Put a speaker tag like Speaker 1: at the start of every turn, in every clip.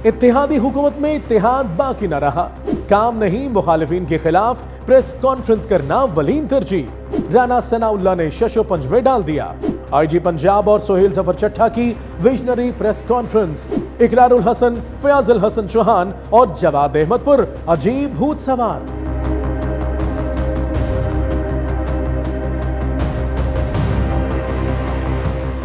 Speaker 1: इत्तेहादी हुकूमत में इत्तेहाद बाकी न रहा। काम नहीं मुखालिफिन के खिलाफ प्रेस कॉन्फ्रेंस करना वलीन तरजीह। राना सनाउल्लाह ने शशो पंज में डाल दिया। आईजी पंजाब और सोहेल जफर चट्टा की visionary press conference. Ikrarul Hassan, Fayyazul Hassan Chohan और जवाद अहमद पर अजीब भूत सवार।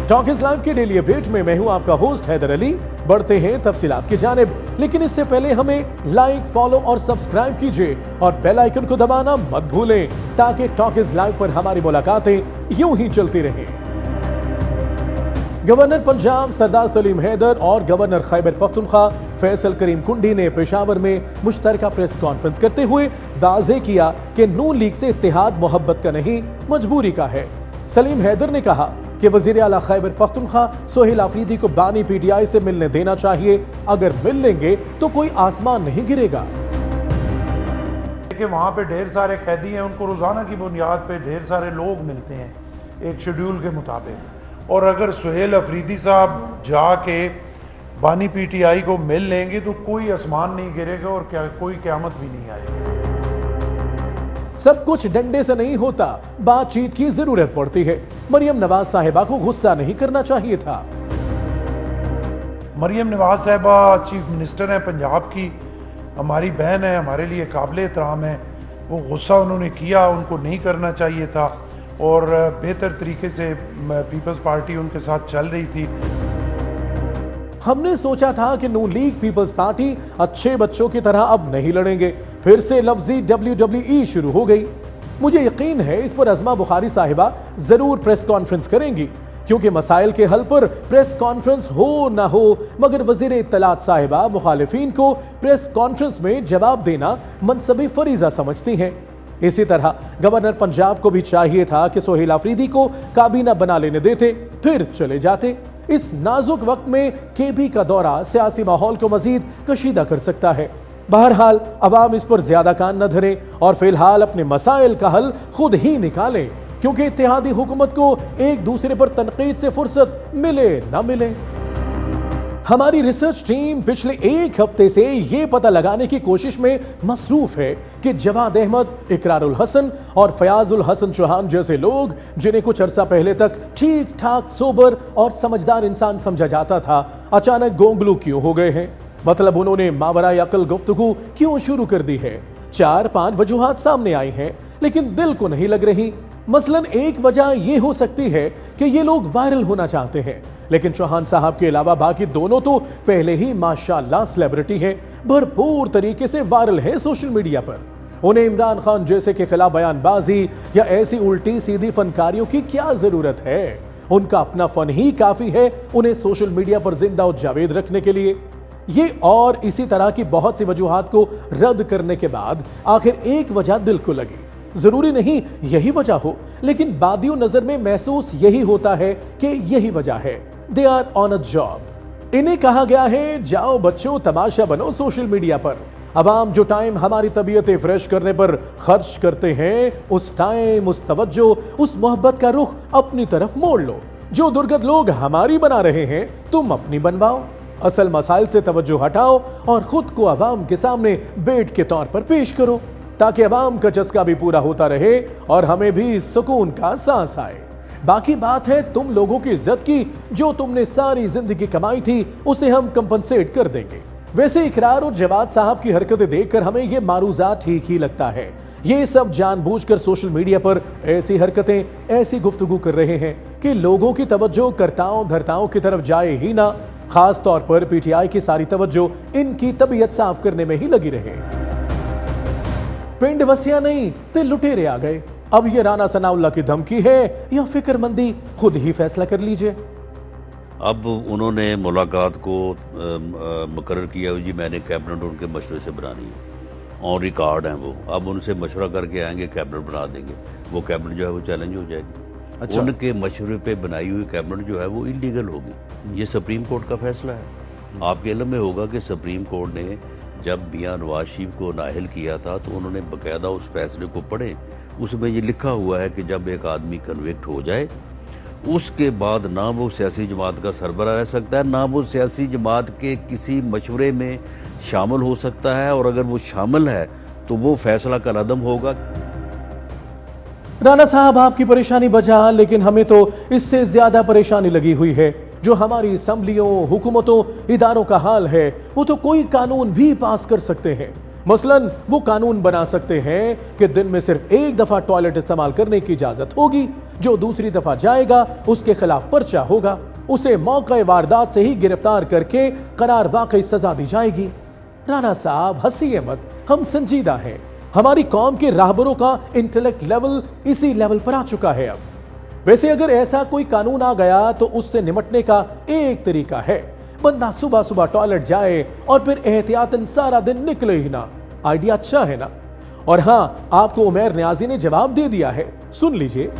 Speaker 1: टॉक इज लाइव के डेली अपडेट में मैं हूं आपका होस्ट हैदर अली। बढ़ते हैं तफसीलात की जानिब, लेकिन इससे पहले हमें लाइक, फॉलो और सब्सक्राइब कीजिए और बेल आइकन को दबाना मत भूलें ताकि टॉक इज लाइव पर हमारी मुलाकातें यूं ही चलती रहें। गवर्नर पंजाब सरदार सलीम हैदर और गवर्नर खैबर पख्तूनख्वा फैसल करीम कुंडी ने पेशावर में मुश्तरका प्रेस कॉन्फ्रेंस करते हुए वाज़ेह किया कि नून लीग से इत्तेहाद मोहब्बत का नहीं, मजबूरी का है। सलीम हैदर ने कहा कि वजीर आला खैबर पख्तूनख्वा सोहेल आफरीदी को बानी पीटीआई से मिलने देना चाहिए। अगर मिल लेंगे तो कोई आसमान नहीं गिरेगा।
Speaker 2: कि वहाँ पे ढेर सारे कैदी हैं, उनको रोज़ाना की बुनियाद पे ढेर सारे लोग मिलते हैं एक शेड्यूल के मुताबिक, और अगर सोहेल अफरीदी साहब जाके बानी पीटीआई को मिल लेंगे तो कोई आसमान नहीं गिरेगा और कोई क़यामत भी नहीं आएगी।
Speaker 1: सब कुछ डंडे से नहीं होता, बातचीत की जरूरत पड़ती है। मरियम नवाज साहिबा को गुस्सा नहीं करना चाहिए था।
Speaker 2: मरियम नवाज साहिबा चीफ मिनिस्टर हैं पंजाब की, हमारी बहन है, हमारे लिए काबिल एहतराम है। वो गुस्सा उन्होंने किया, उनको नहीं करना चाहिए था, और बेहतर तरीके से पीपल्स पार्टी उनके साथ चल रही थी।
Speaker 1: हमने सोचा था कि नून लीग पीपल्स पार्टी अच्छे बच्चों की तरह अब नहीं लड़ेंगे। फिर से लफ्जी WWE शुरू हो गई। मुझे यकीन है इस पर अज़मा बुखारी साहिबा जरूर प्रेस कॉन्फ्रेंस करेंगी, क्योंकि मसाइल के हल पर प्रेस कॉन्फ्रेंस हो ना हो, मगर वजीर इत्तलात साहिबा मुखालिफिन को प्रेस कॉन्फ्रेंस में जवाब देना मनसबी फरीजा समझती हैं। इसी तरह गवर्नर पंजाब को भी चाहिए था कि सोहेल आफरीदी को काबीना बना लेने देते, फिर चले जाते। इस नाजुक वक्त में केबी का दौरा सियासी माहौल को मजीद कशीदा कर सकता है। बहरहाल अवाम इस पर ज्यादा कान न धरे और फिलहाल अपने मसाइल का हल खुद ही निकालें, क्योंकि इत्तेहादी हुकूमत को एक दूसरे पर तनकीद से फुर्सत मिले न मिले। हमारी रिसर्च टीम पिछले एक हफ्ते से ये पता लगाने की कोशिश में मसरूफ है कि जवाद अहमद, इकरारुल हसन और फयाजुल हसन चौहान जैसे लोग, जिन्हें कुछ अरसा पहले तक ठीक ठाक, सोबर और समझदार इंसान समझा जाता था, अचानक गोंगलू क्यों हो गए हैं। मतलब उन्होंने मावराए अकल गुफ्तगू क्यों शुरू कर दी है। 4-5 वजूहात सामने आई हैं, लेकिन दिल को नहीं लग रही। मसलन एक वजह यह हो सकती है कि ये लोग वायरल होना चाहते हैं, लेकिन चौहान साहब के अलावा बाकी दोनों तो पहले ही माशाल्लाह सेलिब्रिटी हैं, भरपूर तरीके से वायरल है सोशल मीडिया पर। उन्हें इमरान खान जैसे के खिलाफ बयानबाजी या ऐसी उल्टी सीधी फनकारियों की क्या जरूरत है। उनका अपना फन ही काफी है उन्हें सोशल मीडिया पर जिंदा और जावेद रखने के लिए। ये और इसी तरह की बहुत सी वजूहात को रद्द करने के बाद आखिर एक वजह दिल को लगी। जरूरी नहीं यही वजह हो, लेकिन बादियों नजर में महसूस यही होता है कि यही वजह है। They are on a job. इन्हें कहा गया है, जाओ बच्चों तमाशा बनो सोशल मीडिया पर। अवाम जो टाइम हमारी तबीयतें फ्रेश करने पर खर्च करते हैं, उस टाइम, उस तवज्जो, उस मोहब्बत का रुख अपनी तरफ मोड़ लो। जो दुर्गत लोग हमारी बना रहे हैं, तुम अपनी बनवाओ। असल मसाइल से तवज्जो हटाओ और खुद को अवाम के सामने बेट के तौर पर पेश करो, ताकि अवाम का चस्का भी पूरा होता रहे और हमें भी सुकून का सांस आए। बाकी बात है तुम लोगों की इज्जत की, जो तुमने सारी जिंदगी कमाई थी उसे हम कंपनसेट कर देंगे। वैसे इकरार और जवाद साहब की हरकतें देखकर हमें यह मारूजा ठीक ही लगता है। ये सब जानबूझकर सोशल मीडिया पर ऐसी हरकतें, ऐसी गुफ्तगू कर रहे हैं कि लोगों की तवज्जो करताओं धरताओं की तरफ जाए ही ना। खास तौर पर पीटीआई की सारी तवज्जो इनकी तबीयत साफ करने में ही लगी रहे। पिंड वसिया नहीं ते लुटेरे आ गए। अब ये राना सनाउल्लाह की धमकी है या फिक्रमंदी, खुद ही फैसला कर लीजिए।
Speaker 3: अब उन्होंने मुलाकात को मुकर्रर किया, जी मैंने कैबिनेट उनके मशवरे से बनानी है, ऑन रिकॉर्ड हैं वो। अब उनसे मशवरा करके आएंगे, कैबिनेट बना देंगे। वो कैबिनेट जो है वो चैलेंज हो जाएगी। अच्छा। उनके मशवरे पे बनाई हुई कैबिनेट जो है वो इलीगल होगी। ये सुप्रीम कोर्ट का फैसला है। आपके इल्म में होगा कि सुप्रीम कोर्ट ने जब मियां नवाज शरीफ को नाअहल किया था तो उन्होंने बाकायदा उस फैसले को पढ़े। उसमें ये लिखा हुआ है कि जब एक आदमी कन्विक्ट हो जाए उसके बाद ना वो सियासी जमात का सरबराह रह सकता है, ना वो सियासी जमात के किसी मशवरे में शामिल हो सकता है, और अगर वो शामिल है तो वो फैसला कलअदम होगा।
Speaker 1: राणा साहब, आपकी परेशानी बचा, लेकिन हमें तो इससे ज्यादा परेशानी लगी हुई है। जो हमारी असम्बलियों, हुकूमतों, इदारों का हाल है, वो तो कोई कानून भी पास कर सकते हैं। मसलन वो कानून बना सकते हैं कि दिन में सिर्फ एक दफा टॉयलेट इस्तेमाल करने की इजाजत होगी, जो दूसरी दफा जाएगा उसके खिलाफ पर्चा होगा, उसे मौके वारदात से ही गिरफ्तार करके करार वाकई सजा दी जाएगी। राणा साहब, हंसिए मत, हम संजीदा हैं। हमारी कौम के राहबरों का इंटेलेक्ट लेवल इसी लेवल पर आ चुका है। अब वैसे अगर ऐसा कोई कानून आ गया तो उससे निपटने का एक तरीका है, बंदा सुबह सुबह टॉयलेट जाए और फिर एहतियातन सारा दिन निकले ही ना। आइडिया अच्छा है ना? और हां, आपको उमैर न्याजी ने जवाब दे दिया है, सुन लीजिए।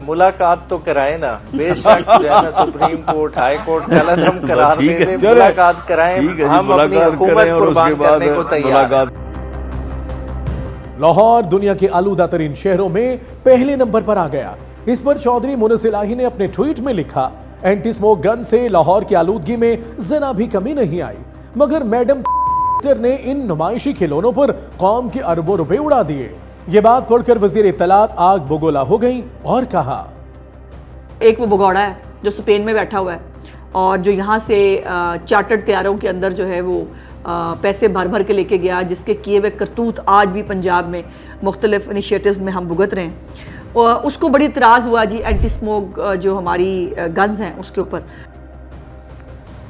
Speaker 4: मुलाकात तो कराए ना, बेशक जो है ना सुप्रीम कोर्ट, हाई कोर्ट गलत हम करार दे दे, मुलाकात कराएं, हम अपनी हुकूमत कुर्बान करने को तैयार हैं।
Speaker 1: लाहौर दुनिया के आलूदा तरीन शहरों में पहले नंबर पर आ गया। इस पर चौधरी मुनिस इलाही ने अपने ट्वीट में लिखा, एंटी स्मोक गन से लाहौर की आलूदगी में जरा भी कमी नहीं आई, मगर मैडम ने इन नुमाइशी खिलौनों पर कौम के अरबों रुपए उड़ा दिए। ये बात पढ़कर वजीर इत्तलात आग बगोला हो गई और कहा,
Speaker 5: एक वो भगौड़ा है जो स्पेन में बैठा हुआ है और जो यहाँ से चार्टर्ड तैयारों के अंदर जो है वो पैसे भर भर के लेके गया, जिसके किए हुए करतूत आज भी पंजाब में मुख्तलिफ इनिशिएटिव्स में हम भुगत रहे हैं। और उसको बड़ी इतराज़ हुआ जी एंटी स्मोक जो हमारी गन्स हैं उसके ऊपर।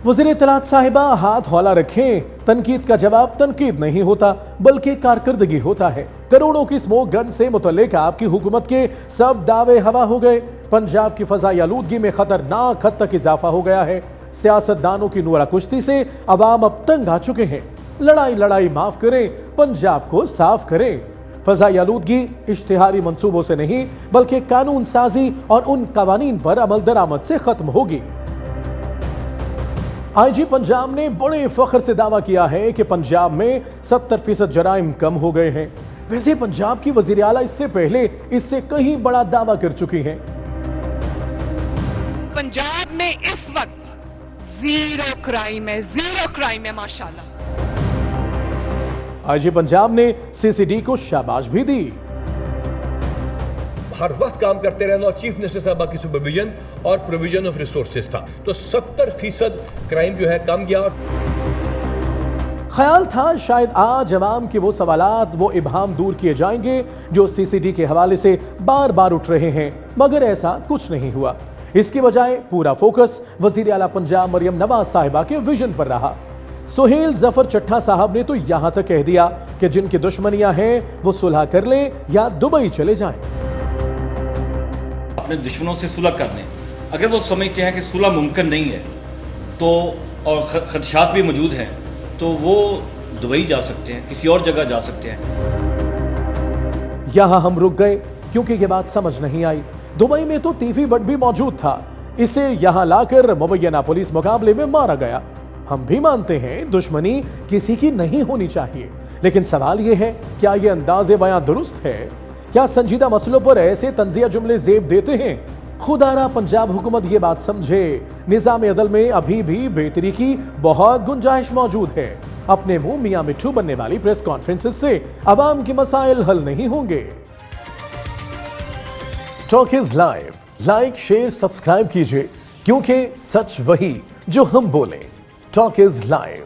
Speaker 1: वज़ीर इत्तलात साहिबा, हाथ हौला रखें, तनकीद का जवाब तनकीद नहीं होता बल्कि कारकर्दगी होता है। करोड़ों की स्मोक गन से मुतल्लिक आपकी हुकूमत के सब दावे हवा हो गए। पंजाब की फजाई आलूदगी में खतरनाक हद तक इजाफा हो गया है। सियासतदानों की नूरा कुश्ती से अवाम अब तंग आ चुके हैं। लड़ाई लड़ाई माफ करें, पंजाब को साफ करें। फजाई आलूदगी इश्तिहारी मंसूबों से नहीं बल्कि कानून साजी और उन कवानीन पर अमल दरामद से खत्म होगी। आईजी पंजाब ने बड़े फख्र से दावा किया है कि पंजाब में 70% जराइम कम हो गए हैं। वैसे पंजाब की वजीर आला इससे पहले इससे कहीं बड़ा दावा कर चुकी हैं।
Speaker 6: पंजाब में इस वक्त जीरो क्राइम है माशाल्लाह।
Speaker 1: आईजी पंजाब ने सीसीडी को शाबाश भी दी।
Speaker 7: हर वक्त काम करते रहना और चीफ मिनिस्टर साहबा की सुपरविजन और प्रोविजन ऑफ रिसोर्सेज था, तो 70% क्राइम जो है कम गया।
Speaker 1: ख्याल था शायद आज अवाम के वो सवालात, वो इबहाम दूर किए जाएंगे जो सीसीडी के हवाले से बार बार उठ रहे हैं, मगर ऐसा कुछ नहीं हुआ। इसकी बजाय पूरा फोकस वजीर आला पंजाब मरियम नवाज साहिबा के विजन पर रहा। सुहेल जफर चट्टा साहब ने तो यहां तक कह दिया कि जिनकी दुश्मनियां हैं वो सुलह कर ले या दुबई चले जाएं।
Speaker 8: अपने दुश्मनों से सुलह कर लें। अगर वो समझते हैं कि सुलह मुमकिन नहीं है तो और खदशात भी मौजूद हैं तो वो दुबई जा सकते हैं, किसी और जगह जा सकते हैं।
Speaker 1: यहां हम रुक गए क्योंकि ये बात समझ नहीं आई। दुबई में तो तीफी बट भी मौजूद था, इसे यहां लाकर मुबैना पुलिस मुकाबले में मारा गया। हम भी मानते हैं दुश्मनी किसी की नहीं होनी चाहिए, लेकिन सवाल यह है क्या यह अंदाज़े बयां दुरुस्त है? क्या संजीदा मसलों पर ऐसे तंजिया जुमले जेब देते हैं? खुदारा पंजाब हुकूमत ये बात समझे, निज़ाम अदल में अभी भी बेहतरी की बहुत गुंजाइश मौजूद है। अपने मुंह मियां मिट्ठू बनने वाली प्रेस कॉन्फ्रेंसेस से अवाम के मसाइल हल नहीं होंगे। Talk is live, like share subscribe कीजिए, क्योंकि सच वही जो हम बोलें। Talk is live.